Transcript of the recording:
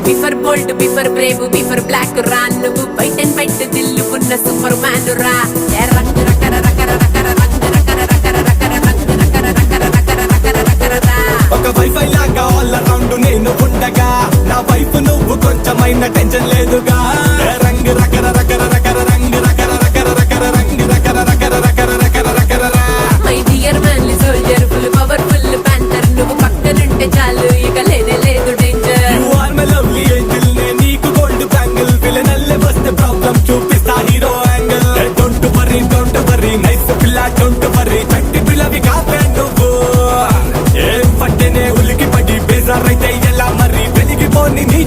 బిఫర్ బోల్డ్ బిఫర్ Brave బిఫర్ black రా నువ్వు white and white దిల్లు ఉన్న సూపర్ మ్యాన్ రా రంగు రకర రకర రకర రంగు రకర రకర రకర రంగు రకర రకర రకర రకర రకర రా ఒక వైఫై లాగా ఆల్ అరౌండ్ నేను ఉండగా నా వైఫ్ నువ్వు కొంచెమైనా టెన్షన్ లేదుగా రంగు రకర రకర రకర రంగు రకర రకర రకర రంగు రకర రకర రకర రకర రకర రా my dear manly soldier full powerful panther నువ్వు పక్కనుంటే చాలు ఇక లేదే లేదు danger you are my lovely angel నే నీకు గోల్డ్ బ్యాంగిల్ విలనల్లే వస్తే ప్రాబ్లం చూపిస్తా hero angle don't worry nice పిల్ల డోంట్ వరీ చట్టి పిల్లవి కాపే నువ్వు ఏం పట్టనే ఉలికి పడి బేజారైతే ఎలా మరి వెలిగిపోని నీ